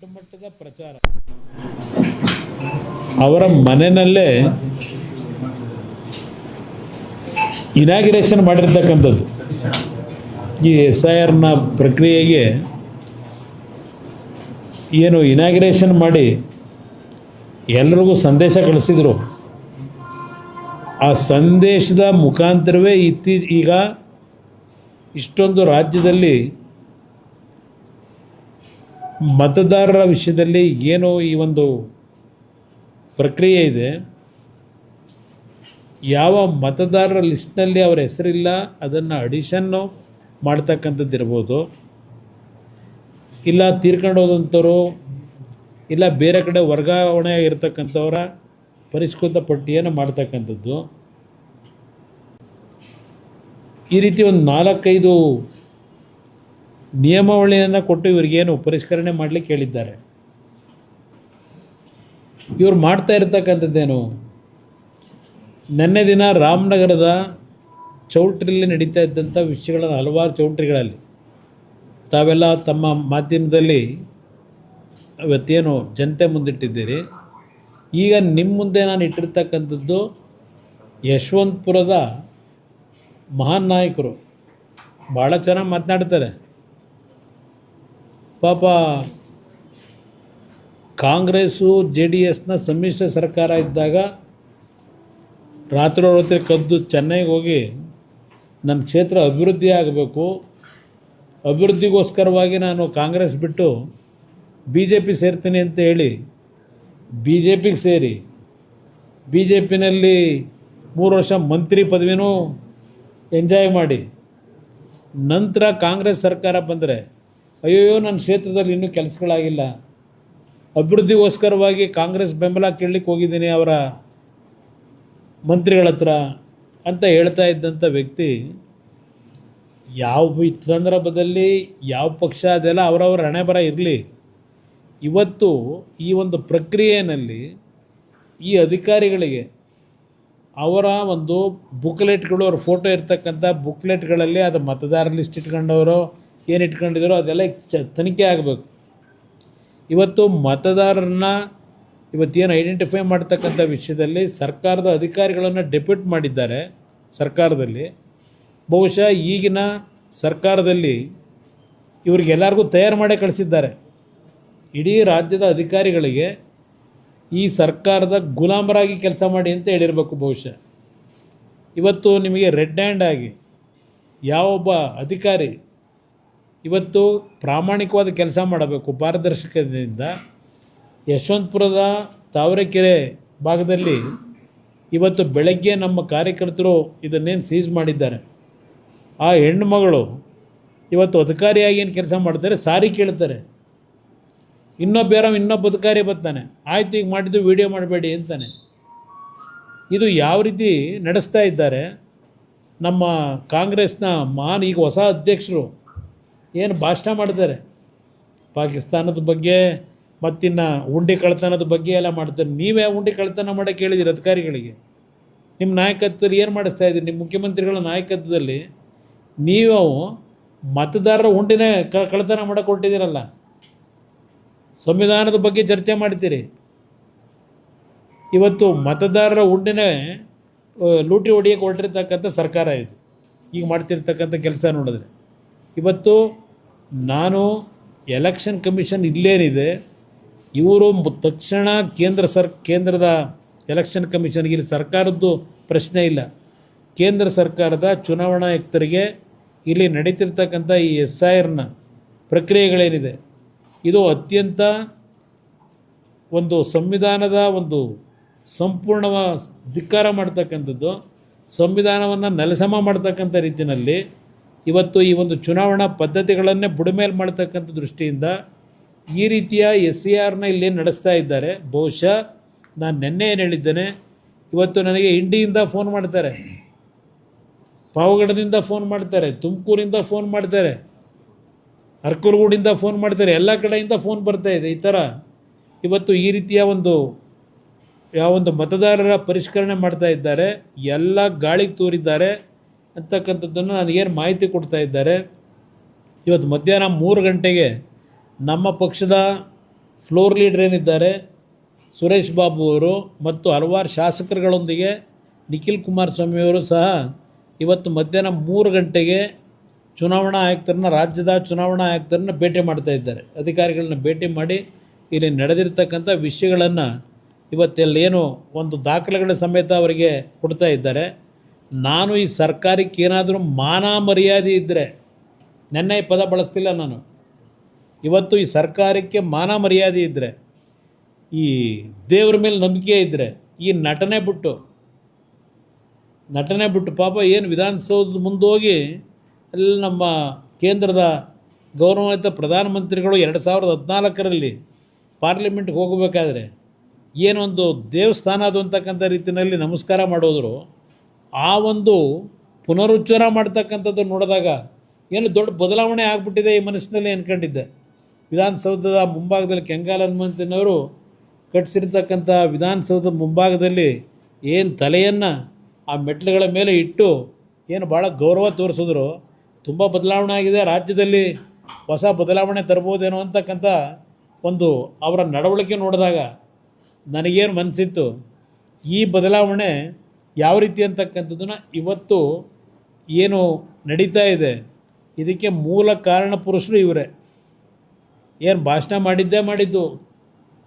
ದೊಡ್ಡ ಮಟ್ಟದ ಪ್ರಚಾರ ಅವರ ಮನೆಯಲ್ಲೇ ಇನಾಗ್ರೇಷನ್ ಮಾಡಿರ್ತಕ್ಕಂಥದ್ದು. ಈ SIRನ ಪ್ರಕ್ರಿಯೆಗೆ ಏನು ಇನಾಗ್ರೇಷನ್ ಮಾಡಿ ಎಲ್ರಿಗೂ ಸಂದೇಶ ಕಳಿಸಿದರು. ಆ ಸಂದೇಶದ ಮುಖಾಂತರವೇ ಈಗ ಇಷ್ಟೊಂದು ರಾಜ್ಯದಲ್ಲಿ ಮತದಾರರ ವಿಷಯದಲ್ಲಿ ಏನು ಈ ಒಂದು ಪ್ರಕ್ರಿಯೆ ಇದೆ, ಯಾವ ಮತದಾರರ ಲಿಸ್ಟ್ನಲ್ಲಿ ಅವರ ಹೆಸರಿಲ್ಲ ಅದನ್ನು ಅಡಿಷನ್ನು ಮಾಡ್ತಕ್ಕಂಥದ್ದು ಇರ್ಬೋದು, ಇಲ್ಲ ತೀರ್ಕೊಂಡು ಹೋದಂಥವ್ರು, ಇಲ್ಲ ಬೇರೆ ಕಡೆ ವರ್ಗಾವಣೆ ಇರತಕ್ಕಂಥವರ ಪರಿಷ್ಕೃತ ಪಟ್ಟಿಯನ್ನು ಮಾಡ್ತಕ್ಕಂಥದ್ದು. ಈ ರೀತಿ ಒಂದು 4-5 ನಿಯಮಾವಳಿಯನ್ನು ಕೊಟ್ಟು ಇವರಿಗೇನು ಪರಿಷ್ಕರಣೆ ಮಾಡಲಿಕ್ಕೆ ಹೇಳಿದ್ದಾರೆ. ಇವರು ಮಾಡ್ತಾ ಇರ್ತಕ್ಕಂಥದ್ದೇನು, ನಿನ್ನೆ ದಿನ ರಾಮನಗರದ ಚೌಲ್ಟ್ರಿಯಲ್ಲಿ ನಡೀತಾ ಇದ್ದಂಥ ವಿಷಯಗಳನ್ನು ಹಲವಾರು ಚೌಲ್ಟ್ರಿಗಳಲ್ಲಿ ತಾವೆಲ್ಲ ತಮ್ಮ ಮಾಧ್ಯಮದಲ್ಲಿ ಇವತ್ತೇನು ಜನತೆ ಮುಂದಿಟ್ಟಿದ್ದೀರಿ. ಈಗ ನಿಮ್ಮ ಮುಂದೆ ನಾನು ಇಟ್ಟಿರ್ತಕ್ಕಂಥದ್ದು ಯಶವಂತಪುರದ ಮಹಾನ್ ನಾಯಕರು ಭಾಳ ಚೆನ್ನಾಗಿ ಮಾತನಾಡ್ತಾರೆ. ಪಾಪ ಕಾಂಗ್ರೆಸ್ಸು JDSನ ಸಮ್ಮಿಶ್ರ ಸರ್ಕಾರ ಇದ್ದಾಗ ರಾತ್ರಿ ಕದ್ದು ಚೆನ್ನೈಗೆ ಹೋಗಿ ನನ್ನ ಕ್ಷೇತ್ರ ಅಭಿವೃದ್ಧಿ ಆಗಬೇಕು, ಅಭಿವೃದ್ಧಿಗೋಸ್ಕರವಾಗಿ ನಾನು ಕಾಂಗ್ರೆಸ್ ಬಿಟ್ಟು BJP ಸೇರ್ತೀನಿ ಅಂತ ಹೇಳಿ BJPಗೆ ಸೇರಿ BJPನಲ್ಲಿ 3 ವರ್ಷ ಮಂತ್ರಿ ಪದವಿನೂ ಎಂಜಾಯ್ ಮಾಡಿ ನಂತರ ಕಾಂಗ್ರೆಸ್ ಸರ್ಕಾರ ಬಂದರೆ ಅಯ್ಯೋ ನನ್ನ ಕ್ಷೇತ್ರದಲ್ಲಿ ಇನ್ನೂ ಕೆಲಸಗಳಾಗಿಲ್ಲ, ಅಭಿವೃದ್ಧಿಗೋಸ್ಕರವಾಗಿ ಕಾಂಗ್ರೆಸ್ ಬೆಂಬಲ ಕೇಳಲಿಕ್ಕೆ ಹೋಗಿದ್ದೀನಿ ಅವರ ಮಂತ್ರಿಗಳ ಹತ್ರ ಅಂತ ಹೇಳ್ತಾ ಇದ್ದಂಥ ವ್ಯಕ್ತಿ ಯಾವ ಸಂದರ್ಭದಲ್ಲಿ ಯಾವ ಪಕ್ಷ ಅದೆಲ್ಲ ಅವರವರ ಹಣೆ ಬರ ಇರಲಿ. ಇವತ್ತು ಈ ಒಂದು ಪ್ರಕ್ರಿಯೆಯಲ್ಲಿ ಈ ಅಧಿಕಾರಿಗಳಿಗೆ ಅವರ ಒಂದು ಬುಕ್ಲೆಟ್ಗಳು, ಅವ್ರ ಫೋಟೋ ಇರ್ತಕ್ಕಂಥ ಬುಕ್ಲೆಟ್ಗಳಲ್ಲಿ ಅದು ಮತದಾರರ ಲಿಸ್ಟ್ ಇಟ್ಕೊಂಡವರು ಏನು ಇಟ್ಕೊಂಡಿದ್ದಾರೋ ಅದೆಲ್ಲ ತನಿಖೆ ಆಗಬೇಕು. ಇವತ್ತು ಮತದಾರರನ್ನ ಇವತ್ತೇನು ಐಡೆಂಟಿಫೈ ಮಾಡ್ತಕ್ಕಂಥ ವಿಷಯದಲ್ಲಿ ಸರ್ಕಾರದ ಅಧಿಕಾರಿಗಳನ್ನು ಡೆಪ್ಯೂಟ್ ಮಾಡಿದ್ದಾರೆ ಸರ್ಕಾರದಲ್ಲಿ. ಬಹುಶಃ ಈಗಿನ ಸರ್ಕಾರದಲ್ಲಿ ಇವರಿಗೆಲ್ಲರಿಗೂ ತಯಾರು ಮಾಡೇ ಕಳಿಸಿದ್ದಾರೆ. ಇಡೀ ರಾಜ್ಯದ ಅಧಿಕಾರಿಗಳಿಗೆ ಈ ಸರ್ಕಾರದ ಗುಲಾಮರಾಗಿ ಕೆಲಸ ಮಾಡಿ ಅಂತ ಹೇಳಿರಬೇಕು ಬಹುಶಃ. ಇವತ್ತು ನಿಮಗೆ ರೆಡ್ ಹ್ಯಾಂಡ್ ಆಗಿ ಯಾವೊಬ್ಬ ಅಧಿಕಾರಿ ಇವತ್ತು ಪ್ರಾಮಾಣಿಕವಾದ ಕೆಲಸ ಮಾಡಬೇಕು ಪಾರದರ್ಶಕತೆಯಿಂದ. ಯಶವಂತಪುರದ ತಾವರೆಕೆರೆ ಭಾಗದಲ್ಲಿ ಇವತ್ತು ಬೆಳಗ್ಗೆ ನಮ್ಮ ಕಾರ್ಯಕರ್ತರು ಇದನ್ನೇನು ಸೀಸ್ ಮಾಡಿದ್ದಾರೆ, ಆ ಹೆಣ್ಣುಮಗಳು ಇವತ್ತು ಅಧಿಕಾರಿಯಾಗಿ ಏನು ಕೆಲಸ ಮಾಡ್ತಾರೆ, ಸಾರಿ ಕೇಳ್ತಾರೆ. ಇನ್ನೊಬ್ಬ ಅಧಿಕಾರಿ ಬರ್ತಾನೆ, ಆಯ್ತು ಈಗ ಮಾಡಿದ್ದು ವಿಡಿಯೋ ಮಾಡಬೇಡಿ ಅಂತಾನೆ. ಇದು ಯಾವ ರೀತಿ ನಡೆಸ್ತಾ ಇದ್ದಾರೆ ನಮ್ಮ ಕಾಂಗ್ರೆಸ್ನ ಈಗ ಹೊಸ ಅಧ್ಯಕ್ಷರು ಏನು ಭಾಷಣ ಮಾಡ್ತಾರೆ ಪಾಕಿಸ್ತಾನದ ಬಗ್ಗೆ, ಮತ್ತಿನ್ನು ಉಂಡಿ ಕಳ್ತನದ ಬಗ್ಗೆ ಎಲ್ಲ ಮಾಡ್ತಾರೆ. ನೀವೇ ಉಂಡಿ ಕಳ್ತನ ಮಾಡೋಕ್ಕೆ ಹೇಳಿದ್ದೀರಿ ಅಧಿಕಾರಿಗಳಿಗೆ. ನಿಮ್ಮ ನಾಯಕತ್ವದಲ್ಲಿ ಏನು ಮಾಡಿಸ್ತಾ ಇದ್ದೀರಿ? ನಿಮ್ಮ ಮುಖ್ಯಮಂತ್ರಿಗಳ ನಾಯಕತ್ವದಲ್ಲಿ ನೀವು ಮತದಾರರ ಉಂಡಿನೇ ಕಳ್ತನ ಮಾಡೋಕ್ಕೆ ಹೊರಟಿದ್ದೀರಲ್ಲ. ಸಂವಿಧಾನದ ಬಗ್ಗೆ ಚರ್ಚೆ ಮಾಡ್ತೀರಿ, ಇವತ್ತು ಮತದಾರರ ಉಂಡಿನೇ ಲೂಟಿ ಹೊಡೆಯೋಕ್ಕೆ ಹೊರಟಿರ್ತಕ್ಕಂಥ ಸರ್ಕಾರ ಇದು. ಈಗ ಮಾಡ್ತಿರ್ತಕ್ಕಂಥ ಕೆಲಸ ನೋಡಿದ್ರೆ ಇವತ್ತು ನಾನು ಎಲೆಕ್ಷನ್ ಕಮಿಷನ್ ಇಲ್ಲೇನಿದೆ, ಇವರು ತಕ್ಷಣ ಕೇಂದ್ರದ ಎಲೆಕ್ಷನ್ ಕಮಿಷನ್ಗೆ, ಇಲ್ಲಿ ಸರ್ಕಾರದ್ದು ಪ್ರಶ್ನೆ ಇಲ್ಲ, ಕೇಂದ್ರ ಸರ್ಕಾರದ ಚುನಾವಣಾ ಆಯುಕ್ತರಿಗೆ ಇಲ್ಲಿ ನಡೀತಿರ್ತಕ್ಕಂಥ ಈ SIRನ ಪ್ರಕ್ರಿಯೆಗಳೇನಿದೆ ಇದು ಅತ್ಯಂತ ಒಂದು ಸಂವಿಧಾನದ ಒಂದು ಸಂಪೂರ್ಣ ಧಿಕ್ಕಾರ ಮಾಡ್ತಕ್ಕಂಥದ್ದು, ಸಂವಿಧಾನವನ್ನು ನೆಲಸಮ ಮಾಡ್ತಕ್ಕಂಥ ರೀತಿಯಲ್ಲಿ ಇವತ್ತು ಈ ಒಂದು ಚುನಾವಣಾ ಪದ್ಧತಿಗಳನ್ನೇ ಬುಡಮೇಲೆ ಮಾಡ್ತಕ್ಕಂಥ ದೃಷ್ಟಿಯಿಂದ ಈ ರೀತಿಯ SIRನ ಇಲ್ಲಿ ನಡೆಸ್ತಾ ಇದ್ದಾರೆ. ಬಹುಶಃ ನಾನು ನಿನ್ನೆ ಏನು ಹೇಳಿದ್ದೇನೆ, ಇವತ್ತು ನನಗೆ ಇಂಡಿಯಿಂದ ಫೋನ್ ಮಾಡ್ತಾರೆ, ಪಾವಗಡದಿಂದ ಫೋನ್ ಮಾಡ್ತಾರೆ, ತುಮಕೂರಿಂದ ಫೋನ್ ಮಾಡ್ತಾರೆ, ಅರ್ಕಲಗೂಡಿಂದ ಫೋನ್ ಮಾಡ್ತಾರೆ, ಎಲ್ಲ ಕಡೆಯಿಂದ ಫೋನ್ ಬರ್ತಾಯಿದೆ. ಈ ಥರ ಇವತ್ತು ಈ ರೀತಿಯ ಯಾವೊಂದು ಮತದಾರರ ಪರಿಷ್ಕರಣೆ ಮಾಡ್ತಾ ಇದ್ದಾರೆ, ಎಲ್ಲ ಗಾಳಿಗೆ ತೂರಿದ್ದಾರೆ ಅಂತಕ್ಕಂಥದ್ದನ್ನು ನನಗೇನು ಮಾಹಿತಿ ಕೊಡ್ತಾ ಇದ್ದಾರೆ. ಇವತ್ತು ಮಧ್ಯಾಹ್ನ 3 ಗಂಟೆಗೆ ನಮ್ಮ ಪಕ್ಷದ ಫ್ಲೋರ್ ಲೀಡರ್ ಏನಿದ್ದಾರೆ ಸುರೇಶ್ ಬಾಬು ಅವರು ಮತ್ತು ಹಲವಾರು ಶಾಸಕರುಗಳೊಂದಿಗೆ ನಿಖಿಲ್ ಕುಮಾರಸ್ವಾಮಿಯವರು ಸಹ ಇವತ್ತು ಮಧ್ಯಾಹ್ನ 3 ಗಂಟೆಗೆ ಚುನಾವಣಾ ಆಯುಕ್ತರನ್ನ, ರಾಜ್ಯದ ಚುನಾವಣಾ ಆಯುಕ್ತರನ್ನ ಭೇಟಿ ಮಾಡ್ತಾ ಇದ್ದಾರೆ. ಅಧಿಕಾರಿಗಳನ್ನ ಭೇಟಿ ಮಾಡಿ ಇಲ್ಲಿ ನಡೆದಿರ್ತಕ್ಕಂಥ ವಿಷಯಗಳನ್ನು ಇವತ್ತೆಲ್ಲೇನು ಒಂದು ದಾಖಲೆಗಳ ಸಮೇತ ಅವರಿಗೆ ಕೊಡ್ತಾ ಇದ್ದಾರೆ. ನಾನು ಈ ಸರ್ಕಾರಕ್ಕೆ ಏನಾದರೂ ಮಾನ ಮರ್ಯಾದೆ ಇದ್ದರೆ, ನೆನ್ನೆ ಈ ಪದ ಬಳಸ್ತಿಲ್ಲ ನಾನು, ಇವತ್ತು ಈ ಸರ್ಕಾರಕ್ಕೆ ಮಾನ ಮರ್ಯಾದೆ ಇದ್ದರೆ, ಈ ದೇವ್ರ ಮೇಲೆ ನಂಬಿಕೆ ಇದ್ದರೆ, ಈ ನಟನೆ ಬಿಟ್ಟು ಪಾಪ ಏನು ವಿಧಾನಸೌಧದ ಮುಂದೋಗಿ ಅಲ್ಲಿ ನಮ್ಮ ಕೇಂದ್ರದ ಗೌರವಾನ್ವಿತ ಪ್ರಧಾನಮಂತ್ರಿಗಳು 2014ರಲ್ಲಿ ಪಾರ್ಲಿಮೆಂಟ್ಗೆ ಹೋಗಬೇಕಾದ್ರೆ ಏನೊಂದು ದೇವಸ್ಥಾನ ಅದು ಅಂತಕ್ಕಂಥ ರೀತಿಯಲ್ಲಿ ನಮಸ್ಕಾರ ಮಾಡೋದ್ರು, ಆ ಒಂದು ಪುನರುಚ್ಚಾರ ಮಾಡ್ತಕ್ಕಂಥದ್ದು ನೋಡಿದಾಗ ಏನು ದೊಡ್ಡ ಬದಲಾವಣೆ ಆಗಿಬಿಟ್ಟಿದೆ ಈ ಮನಸ್ಸಿನಲ್ಲಿ ಅಂದ್ಕೊಂಡಿದ್ದೆ. ವಿಧಾನಸೌಧದ ಮುಂಭಾಗದಲ್ಲಿ ಕೆಂಗಾಲ್ ಹನುಮಂತನವರು ಕಟ್ಟಿಸಿರ್ತಕ್ಕಂಥ ವಿಧಾನಸೌಧದ ಮುಂಭಾಗದಲ್ಲಿ ಏನು ತಲೆಯನ್ನು ಆ ಮೆಟ್ಲುಗಳ ಮೇಲೆ ಇಟ್ಟು ಏನು ಭಾಳ ಗೌರವ ತೋರಿಸಿದ್ರು. ತುಂಬ ಬದಲಾವಣೆ ಆಗಿದೆ, ರಾಜ್ಯದಲ್ಲಿ ಹೊಸ ಬದಲಾವಣೆ ತರ್ಬೋದೇನೋ ಅಂತಕ್ಕಂಥ ಒಂದು ಅವರ ನಡವಳಿಕೆ ನೋಡಿದಾಗ ನನಗೇನು ಮನಸ್ಸಿತ್ತು, ಈ ಬದಲಾವಣೆ ಯಾವ ರೀತಿ ಅಂತಕ್ಕಂಥದ್ದನ್ನು ಇವತ್ತು ಏನು ನಡೀತಾ ಇದೆ ಇದಕ್ಕೆ ಮೂಲ ಕಾರಣ ಪುರುಷರು ಇವರೇ. ಏನು ಭಾಷಣ ಮಾಡಿದ್ದು,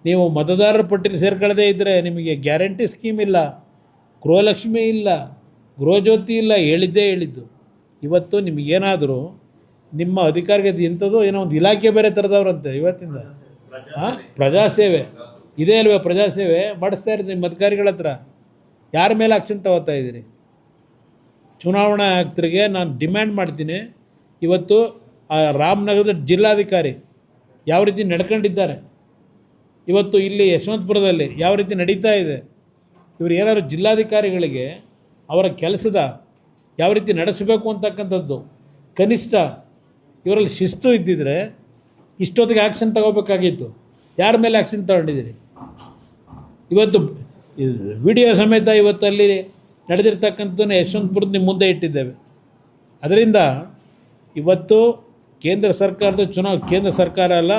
ನೀವು ಮತದಾರರ ಪಟ್ಟಿಲಿ ಸೇರ್ಕೊಳ್ಳದೇ ಇದ್ದರೆ ನಿಮಗೆ ಗ್ಯಾರಂಟಿ ಸ್ಕೀಮ್ ಇಲ್ಲ, ಗೃಹಲಕ್ಷ್ಮಿ ಇಲ್ಲ, ಗೃಹಜ್ಯೋತಿ ಇಲ್ಲ, ಹೇಳಿದ್ದು. ಇವತ್ತು ನಿಮಗೇನಾದರೂ ನಿಮ್ಮ ಅಧಿಕಾರಿಗೆ ಇಂಥದ್ದು ಏನೋ ಒಂದು ಇಲಾಖೆ ಬೇರೆ ಥರದವ್ರಂತೆ ಇವತ್ತಿಂದ. ಪ್ರಜಾಸೇವೆ ಇದೇ ಅಲ್ವೇ, ಪ್ರಜಾಸೇವೆ ಮಾಡಿಸ್ತಾ ಇರೋದು ನಿಮ್ಮ ಅಧಿಕಾರಿಗಳ ಹತ್ರ. ಯಾರ ಮೇಲೆ ಆಕ್ಷನ್ ತಗೋತಾ ಇದ್ದೀರಿ? ಚುನಾವಣಾ ಆಯುಕ್ತರಿಗೆ ನಾನು ಡಿಮ್ಯಾಂಡ್ ಮಾಡ್ತೀನಿ, ಇವತ್ತು ಆ ರಾಮನಗರದ ಜಿಲ್ಲಾಧಿಕಾರಿ ಯಾವ ರೀತಿ ನಡ್ಕೊಂಡಿದ್ದಾರೆ, ಇವತ್ತು ಇಲ್ಲಿ ಯಶವಂತಪುರದಲ್ಲಿ ಯಾವ ರೀತಿ ನಡೀತಾ ಇದೆ, ಇವರು ಏನಾದರೂ ಜಿಲ್ಲಾಧಿಕಾರಿಗಳಿಗೆ ಅವರ ಕೆಲಸದ ಯಾವ ರೀತಿ ನಡೆಸಬೇಕು ಅಂತಕ್ಕಂಥದ್ದು ಕನಿಷ್ಠ ಇವರಲ್ಲಿ ಶಿಸ್ತು ಇದ್ದಿದ್ರೆ ಇಷ್ಟೊತ್ತಿಗೆ ಆ್ಯಕ್ಷನ್ ತಗೋಬೇಕಾಗಿತ್ತು. ಯಾರ ಮೇಲೆ ಆ್ಯಕ್ಷನ್ ತಗೊಂಡಿದ್ದೀರಿ? ಇವತ್ತು ವಿಡಿಯೋ ಸಮೇತ ಇವತ್ತಲ್ಲಿ ನಡೆದಿರ್ತಕ್ಕಂಥದ್ದನ್ನು ಯಶವಂತಪುರದ ನಿಮ್ಮ ಮುಂದೆ ಇಟ್ಟಿದ್ದೇವೆ. ಅದರಿಂದ ಇವತ್ತು ಕೇಂದ್ರ ಸರ್ಕಾರ ಅಲ್ಲ,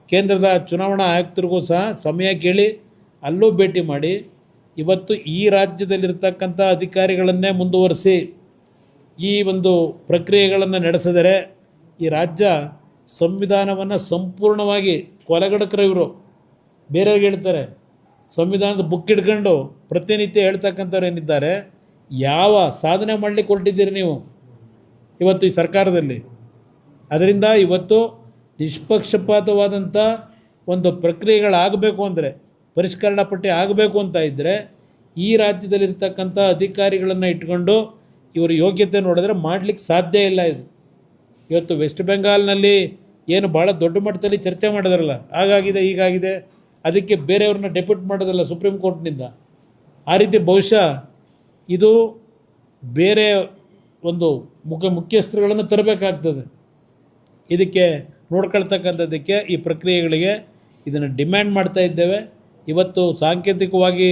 ಕೇಂದ್ರದ ಚುನಾವಣಾ ಆಯುಕ್ತರಿಗೂ ಸಹ ಸಮಯ ಕೇಳಿ ಅಲ್ಲೂ ಭೇಟಿ ಮಾಡಿ ಇವತ್ತು ಈ ರಾಜ್ಯದಲ್ಲಿರ್ತಕ್ಕಂಥ ಅಧಿಕಾರಿಗಳನ್ನೇ ಮುಂದುವರಿಸಿ ಈ ಒಂದು ಪ್ರಕ್ರಿಯೆಗಳನ್ನು ನಡೆಸಿದರೆ ಈ ರಾಜ್ಯ ಸಂವಿಧಾನವನ್ನು ಸಂಪೂರ್ಣವಾಗಿ ಕೊಲೆಗಡಕರು ಇವರು. ಬೇರೆಯವ್ರಿಗೆ ಹೇಳ್ತಾರೆ, ಸಂವಿಧಾನದ ಬುಕ್ ಹಿಡ್ಕೊಂಡು ಪ್ರತಿನಿತ್ಯ ಹೇಳ್ತಕ್ಕಂಥವ್ರು ಏನಿದ್ದಾರೆ, ಯಾವ ಸಾಧನೆ ಮಾಡಲಿಕ್ಕೆ ಹೊರಟಿದ್ದೀರಿ ನೀವು ಇವತ್ತು ಈ ಸರ್ಕಾರದಲ್ಲಿ? ಅದರಿಂದ ಇವತ್ತು ನಿಷ್ಪಕ್ಷಪಾತವಾದಂಥ ಒಂದು ಪ್ರಕ್ರಿಯೆಗಳಾಗಬೇಕು ಅಂದರೆ, ಪರಿಷ್ಕರಣಾ ಪಟ್ಟಿ ಆಗಬೇಕು ಅಂತ ಇದ್ದರೆ ಈ ರಾಜ್ಯದಲ್ಲಿರ್ತಕ್ಕಂಥ ಅಧಿಕಾರಿಗಳನ್ನು ಇಟ್ಕೊಂಡು ಇವರು ಯೋಗ್ಯತೆ ನೋಡಿದ್ರೆ ಮಾಡಲಿಕ್ಕೆ ಸಾಧ್ಯ ಇಲ್ಲ. ಇದು ಇವತ್ತು ವೆಸ್ಟ್ ಬೆಂಗಾಲ್ನಲ್ಲಿ ಏನು ಭಾಳ ದೊಡ್ಡ ಮಟ್ಟದಲ್ಲಿ ಚರ್ಚೆ ಮಾಡಿದ್ರಲ್ಲ, ಹಾಗಾಗಿದೆ ಹೀಗಾಗಿದೆ, ಅದಕ್ಕೆ ಬೇರೆಯವ್ರನ್ನ ಡೆಪ್ಯೂಟ್ ಮಾಡೋದಲ್ಲ ಸುಪ್ರೀಂ ಕೋರ್ಟ್ನಿಂದ. ಆ ರೀತಿ ಬಹುಶಃ ಇದು ಬೇರೆ ಒಂದು ಮುಖ್ಯಸ್ಥರುಗಳನ್ನು ತರಬೇಕಾಗ್ತದೆ. ಇದಕ್ಕೆ ನೋಡ್ಕೊಳ್ತಕ್ಕಂಥದ್ದಕ್ಕೆ ಈ ಪ್ರಕ್ರಿಯೆಗಳಿಗೆ ಇದನ್ನು ಡಿಮ್ಯಾಂಡ್ ಮಾಡ್ತಾ ಇದ್ದೇವೆ. ಇವತ್ತು ಸಾಂಕೇತಿಕವಾಗಿ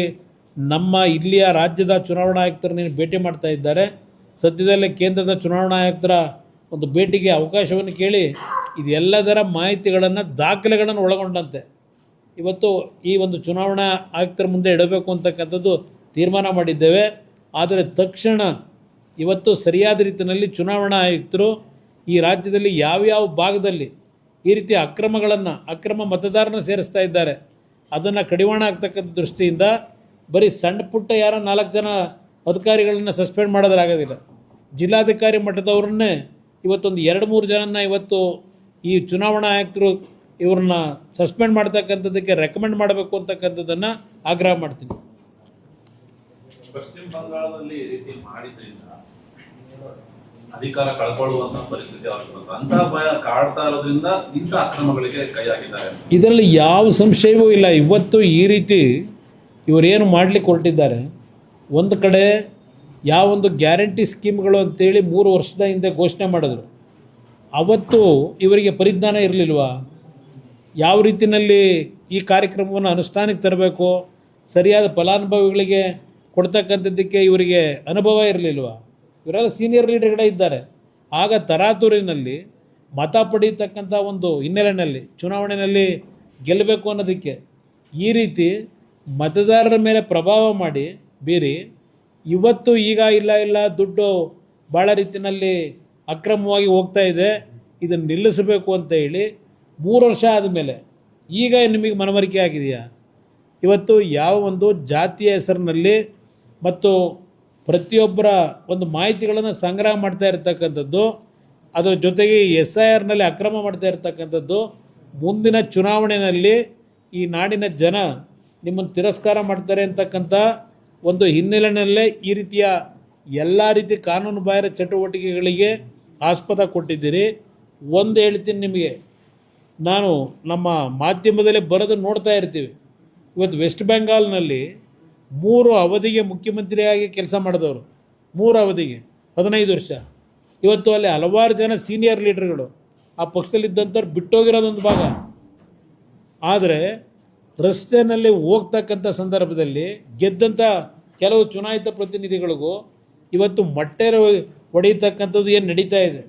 ನಮ್ಮ ಇಲ್ಲಿಯ ರಾಜ್ಯದ ಚುನಾವಣಾ ಆಯುಕ್ತರನ್ನು ಭೇಟಿ ಮಾಡ್ತಾ ಇದ್ದಾರೆ. ಸದ್ಯದಲ್ಲೇ ಕೇಂದ್ರದ ಚುನಾವಣಾ ಆಯುಕ್ತರ ಒಂದು ಭೇಟಿಗೆ ಅವಕಾಶವನ್ನು ಕೇಳಿ ಇದೆಲ್ಲದರ ಮಾಹಿತಿಗಳನ್ನು, ದಾಖಲೆಗಳನ್ನು ಒಳಗೊಂಡಂತೆ ಇವತ್ತು ಈ ಒಂದು ಚುನಾವಣಾ ಆಯುಕ್ತರ ಮುಂದೆ ಇಡಬೇಕು ಅಂತಕ್ಕಂಥದ್ದು ತೀರ್ಮಾನ ಮಾಡಿದ್ದೇವೆ. ಆದರೆ ತಕ್ಷಣ ಇವತ್ತು ಸರಿಯಾದ ರೀತಿಯಲ್ಲಿ ಚುನಾವಣಾ ಆಯುಕ್ತರು ಈ ರಾಜ್ಯದಲ್ಲಿ ಯಾವ್ಯಾವ ಭಾಗದಲ್ಲಿ ಈ ರೀತಿ ಅಕ್ರಮ ಮತದಾರನ ಸೇರಿಸ್ತಾ ಇದ್ದಾರೆ ಅದನ್ನು ಕಡಿವಾಣ ಆಗ್ತಕ್ಕಂಥ ದೃಷ್ಟಿಯಿಂದ ಬರೀ ಸಣ್ಣ ಪುಟ್ಟ 4 ಜನ ಅಧಿಕಾರಿಗಳನ್ನು ಸಸ್ಪೆಂಡ್ ಮಾಡೋದ್ರಾಗೋದಿಲ್ಲ. ಜಿಲ್ಲಾಧಿಕಾರಿ ಮಟ್ಟದವ್ರನ್ನೇ ಇವತ್ತೊಂದು 2-3 ಜನನ ಇವತ್ತು ಈ ಚುನಾವಣಾ ಆಯುಕ್ತರು ಇವ್ರನ್ನ ಸಸ್ಪೆಂಡ್ ಮಾಡ್ತಕ್ಕಂಥದ್ದಕ್ಕೆ ರೆಕಮೆಂಡ್ ಮಾಡಬೇಕು ಅಂತಕ್ಕಂಥದ್ದನ್ನು ಆಗ್ರಹ ಮಾಡ್ತೀನಿ. ಪಶ್ಚಿಮ ಬಂಗಾಳದಲ್ಲಿ ಈ ರೀತಿ ಮಾಡಿದ್ರಿಂದ ಅಧಿಕಾರ ಕಳ್ಕೊಳ್ಳುವಂತ ಪರಿಸ್ಥಿತಿ ಆಗ್ತದೆ ಅಂತ ಭಯ ಕಾಡ್ತಾ ಇರೋದ್ರಿಂದ ಇಂಥ ಅಕ್ರಮಗಳಿಗೆ ಕೈ ಹಾಕಿದ್ದಾರೆ. ಇದರಲ್ಲಿ ಯಾವ ಸಂಶಯವೂ ಇಲ್ಲ. ಇವತ್ತು ಈ ರೀತಿ ಇವರೇನು ಮಾಡಲಿಕ್ಕೆ ಹೊರಟಿದ್ದಾರೆ, ಒಂದು ಕಡೆ ಯಾವೊಂದು ಗ್ಯಾರಂಟಿ ಸ್ಕೀಮ್ಗಳು ಅಂತೇಳಿ 3 ವರ್ಷದ ಹಿಂದೆ ಘೋಷಣೆ ಮಾಡಿದ್ರು. ಅವತ್ತು ಇವರಿಗೆ ಪರಿಜ್ಞಾನ ಇರಲಿಲ್ವಾ? ಯಾವ ರೀತಿಯಲ್ಲಿ ಈ ಕಾರ್ಯಕ್ರಮವನ್ನು ಅನುಷ್ಠಾನಕ್ಕೆ ತರಬೇಕು, ಸರಿಯಾದ ಫಲಾನುಭವಿಗಳಿಗೆ ಕೊಡ್ತಕ್ಕಂಥದ್ದಕ್ಕೆ ಇವರಿಗೆ ಅನುಭವ ಇರಲಿಲ್ವಾ? ಇವರೆಲ್ಲ ಸೀನಿಯರ್ ಲೀಡರ್ಗಳೇ ಇದ್ದಾರೆ. ಆಗ ತರಾತುರಿನಲ್ಲಿ ಮತ ಪಡೀತಕ್ಕಂಥ ಒಂದು ಹಿನ್ನೆಲೆಯಲ್ಲಿ ಚುನಾವಣೆಯಲ್ಲಿ ಗೆಲ್ಲಬೇಕು ಅನ್ನೋದಕ್ಕೆ. ಈ ರೀತಿ ಮತದಾರರ ಮೇಲೆ ಪ್ರಭಾವ ಮಾಡಿ ಬೀರಿ ಇವತ್ತು ಈಗ ಇಲ್ಲ ದುಡ್ಡು ಭಾಳ ರೀತಿಯಲ್ಲಿ ಅಕ್ರಮವಾಗಿ ಹೋಗ್ತಾ ಇದೆ, ಇದನ್ನು ನಿಲ್ಲಿಸಬೇಕು ಅಂತ ಹೇಳಿ 3 ವರ್ಷ ಆದಮೇಲೆ ಈಗ ನಿಮಗೆ ಮನವರಿಕೆ ಆಗಿದೆಯಾ? ಇವತ್ತು ಯಾವ ಒಂದು ಜಾತಿಯ ಹೆಸರಿನಲ್ಲಿ ಮತ್ತು ಪ್ರತಿಯೊಬ್ಬರ ಒಂದು ಮಾಹಿತಿಗಳನ್ನು ಸಂಗ್ರಹ ಮಾಡ್ತಾ ಇರತಕ್ಕಂಥದ್ದು, ಅದರ ಜೊತೆಗೆ SIRನಲ್ಲಿ ಅಕ್ರಮ ಮಾಡ್ತಾ ಇರತಕ್ಕಂಥದ್ದು, ಮುಂದಿನ ಚುನಾವಣೆಯಲ್ಲಿ ಈ ನಾಡಿನ ಜನ ನಿಮ್ಮನ್ನು ತಿರಸ್ಕಾರ ಮಾಡ್ತಾರೆ ಅಂತಕ್ಕಂಥ ಒಂದು ಹಿನ್ನೆಲೆಯಲ್ಲೇ ಈ ರೀತಿಯ ಎಲ್ಲ ರೀತಿ ಕಾನೂನು ಬಾಹಿರ ಚಟುವಟಿಕೆಗಳಿಗೆ ಆಸ್ಪದ ಕೊಟ್ಟಿದ್ದೀರಿ. ಒಂದು ಹೇಳ್ತೀನಿ ನಿಮಗೆ, ನಾನು ನಮ್ಮ ಮಾಧ್ಯಮದಲ್ಲೇ ಬರೋದು ನೋಡ್ತಾ ಇರ್ತೀವಿ. ಇವತ್ತು ವೆಸ್ಟ್ ಬೆಂಗಾಲ್ನಲ್ಲಿ 3 ಅವಧಿಗೆ ಮುಖ್ಯಮಂತ್ರಿಯಾಗಿ ಕೆಲಸ ಮಾಡಿದವರು, 3 ಅವಧಿಗೆ 15 ವರ್ಷ. ಇವತ್ತು ಅಲ್ಲಿ ಹಲವಾರು ಜನ ಸೀನಿಯರ್ ಲೀಡರ್ಗಳು ಆ ಪಕ್ಷದಲ್ಲಿದ್ದಂಥವ್ರು ಬಿಟ್ಟೋಗಿರೋದೊಂದು ಭಾಗ. ಆದರೆ ರಸ್ತೆಯಲ್ಲಿ ಹೋಗ್ತಕ್ಕಂಥ ಸಂದರ್ಭದಲ್ಲಿ ಗೆದ್ದಂಥ ಕೆಲವು ಚುನಾಯಿತ ಪ್ರತಿನಿಧಿಗಳಿಗೂ ಇವತ್ತು ಮೊಟ್ಟೆ ಹೊಡೆಯತಕ್ಕಂಥದ್ದು ಏನು ನಡೀತಾ ಇದೆ.